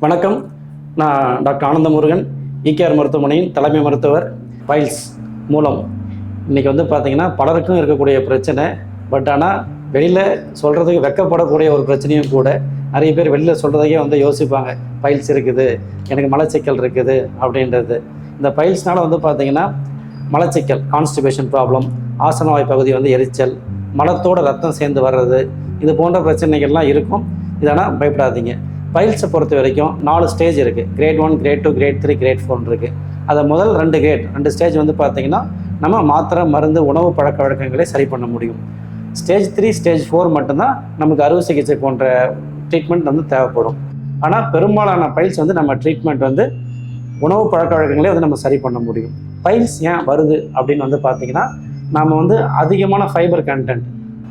வணக்கம். நான் டாக்டர் ஆனந்த முருகன், இகேஆர் மருத்துவமனையின் தலைமை மருத்துவர். பைல்ஸ் மூலம் இன்றைக்கி பார்த்தீங்கன்னா பலருக்கும் இருக்கக்கூடிய பிரச்சனை. பட் ஆனால் வெளியில் சொல்கிறதுக்கு வெக்கப்படக்கூடிய ஒரு பிரச்சனையும் கூட. நிறைய பேர் வெளியில் சொல்கிறதுக்கே யோசிப்பாங்க, பைல்ஸ் இருக்குது, எனக்கு மலச்சிக்கல் இருக்குது அப்படின்றது. இந்த பைல்ஸ்னால் பார்த்தீங்கன்னா மலச்சிக்கல், கான்ஸ்டிபேஷன் ப்ராப்ளம், ஆசனவாய் பகுதி எரிச்சல், மலத்தோட ரத்தம் சேர்ந்து வர்றது, இது போன்ற பிரச்சனைகள்லாம் இருக்கும். இதனால் பயப்படாதீங்க. பைல்ஸை பொறுத்த வரைக்கும் 4 ஸ்டேஜ் இருக்குது. கிரேட் 1, கிரேட் 2, கிரேட் 3, கிரேட் 4 இருக்குது. அதை முதல் 2 ஸ்டேஜ் பார்த்தீங்கன்னா நம்ம மாத்திரை, மருந்து, உணவு பழக்க வழக்கங்களை சரி பண்ண முடியும். ஸ்டேஜ் 3, ஸ்டேஜ் 4 மட்டும்தான் நமக்கு அறுவை சிகிச்சை போன்ற ட்ரீட்மெண்ட் தேவைப்படும். ஆனால் பெரும்பாலான பைல்ஸ் நம்ம ட்ரீட்மெண்ட் உணவு பழக்க வழக்கங்களே நம்ம சரி பண்ண முடியும். பைல்ஸ் ஏன் வருது அப்படின்னு பார்த்தீங்கன்னா நாம் அதிகமான ஃபைபர் கண்டென்ட்,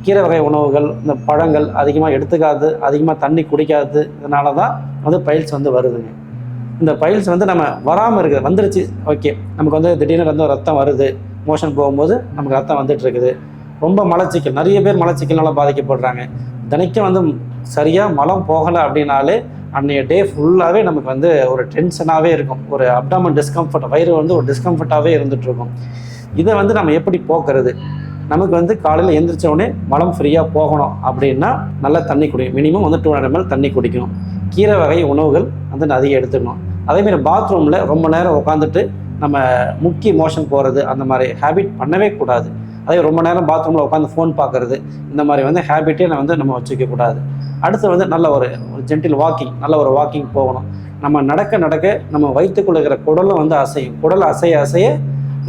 கீரை வகை உணவுகள், இந்த பழங்கள் அதிகமாக எடுத்துக்காது, அதிகமாக தண்ணி குடிக்காது, இதனால தான் பைல்ஸ் வருதுங்க. இந்த பைல்ஸ் நம்ம வராமல் இருக்குது, வந்துருச்சு ஓகே, நமக்கு திடீர்னு ரத்தம் வருது, மோஷன் போகும்போது நமக்கு ரத்தம் வந்துட்டு இருக்குது. ரொம்ப மலச்சிக்கல், நிறைய பேர் மலச்சிக்கல்னால பாதிக்கப்படுறாங்க. தினைக்கும் சரியாக மலம் போகலை அப்படின்னாலே அன்றைய டே ஃபுல்லாகவே நமக்கு ஒரு டென்ஷனாகவே இருக்கும். ஒரு அப்டாமன் டிஸ்கம்ஃபர்ட், வயிறு ஒரு டிஸ்கம்ஃபர்ட்டாகவே இருந்துகிட்ருக்கும். இதை நம்ம எப்படி போக்குறது? நமக்கு காலையில் எழுந்திரிச்ச உடனே மலம் ஃப்ரீயாக போகணும் அப்படின்னா நல்லா தண்ணி குடிக்கணும். மினிமம் 200 ml தண்ணி குடிக்கணும். கீரை வகை உணவுகள் அதிகம் எடுத்துக்கணும். அதேமாதிரி பாத்ரூமில் ரொம்ப நேரம் உட்காந்துட்டு நம்ம முக்கி மோஷன் போகிறது, அந்த மாதிரி ஹேபிட் பண்ணவே கூடாது. அதே ரொம்ப நேரம் பாத்ரூமில் உட்காந்து ஃபோன் பார்க்குறது, இந்த மாதிரி ஹேபிட்டே நம்ம வச்சுக்கக்கூடாது. அடுத்து நல்ல ஒரு ஜென்டில் வாக்கிங், நல்ல ஒரு வாக்கிங் போகணும். நம்ம நடக்க நடக்க நம்ம வயிற்றுக்குள்ள இருக்கிற குடலும் அசையும். குடல் அசைய அசைய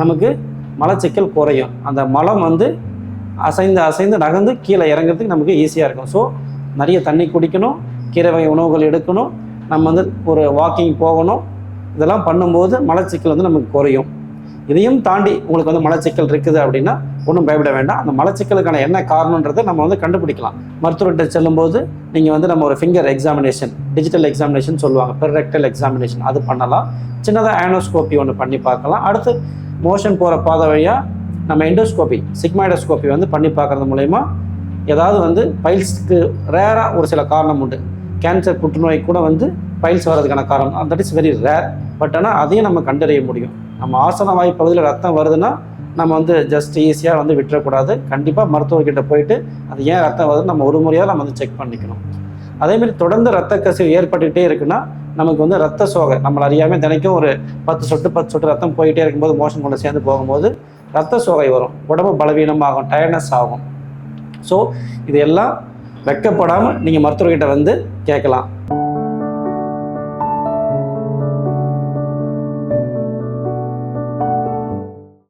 நமக்கு மலச்சிக்கல் குறையும். அந்த மலம் அசைந்து அசைந்து நகர்ந்து கீழே இறங்குறதுக்கு நமக்கு ஈஸியாக இருக்கும். ஸோ நிறைய தண்ணி குடிக்கணும், கீரை வகை உணவுகள் எடுக்கணும், நம்ம ஒரு வாக்கிங் போகணும். இதெல்லாம் பண்ணும்போது மலச்சிக்கல் நமக்கு குறையும். இதையும் தாண்டி உங்களுக்கு மலச்சிக்கல் இருக்குது அப்படின்னா ஒன்றும் பயப்பட வேண்டாம். அந்த மலச்சிக்கலுக்கான என்ன காரணன்றதை நம்ம கண்டுபிடிக்கலாம். மருத்துவர்கிட்ட செல்லும்போது நீங்கள் நம்ம ஒரு ஃபிங்கர் எக்ஸாமினேஷன், டிஜிட்டல் எக்ஸாமினேஷன் சொல்லுவாங்க, பெர்ரெக்டல் எக்ஸாமினேஷன், அது பண்ணலாம். சின்னதாக ஆனோஸ்கோப்பி ஒன்று பண்ணி பார்க்கலாம். அடுத்து மோஷன் போகிற பாதை வழியாக நம்ம எண்டோஸ்கோப்பி, சிக்மாய்டோஸ்கோப்பி பண்ணி பார்க்குறது மூலயமா ஏதாவது பைல்ஸுக்கு ரேராக ஒரு சில காரணம் உண்டு. கேன்சர், புற்றுநோய் கூட பைல்ஸ் வர்றதுக்கான காரணம் that is very rare. But ஆனால் அதையும் நம்ம கண்டறிய முடியும். நம்ம ஆசன வாய் பகுதியில் ரத்தம் வருதுன்னா நம்ம ஜஸ்ட் ஈஸியாக விட்டுறக்கூடாது. கண்டிப்பாக மருத்துவர்கிட்ட போயிட்டு அது ஏன் ரத்தம் வருதுன்னு நம்ம ஒரு முறையாக நம்ம செக் பண்ணிக்கணும். அதேமாதிரி தொடர்ந்து ரத்த கசிவு ஏற்பட்டுக்கிட்டே இருக்குன்னா நமக்கு ரத்த சோகை, நம்மளை அறியாமல் தினைக்கும் ஒரு 10 சொட்டு ரத்தம் போயிட்டே இருக்கும்போது மோஷன் கொண்டு சேர்ந்து போகும்போது ரத்த சோகை வரும், உடம்பு பலவீனமாகும், டயர்ட்னஸ் ஆகும். ஸோ இதையெல்லாம் வெக்கப்படாமல் நீங்கள் மருத்துவர்கிட்ட கேட்கலாம்.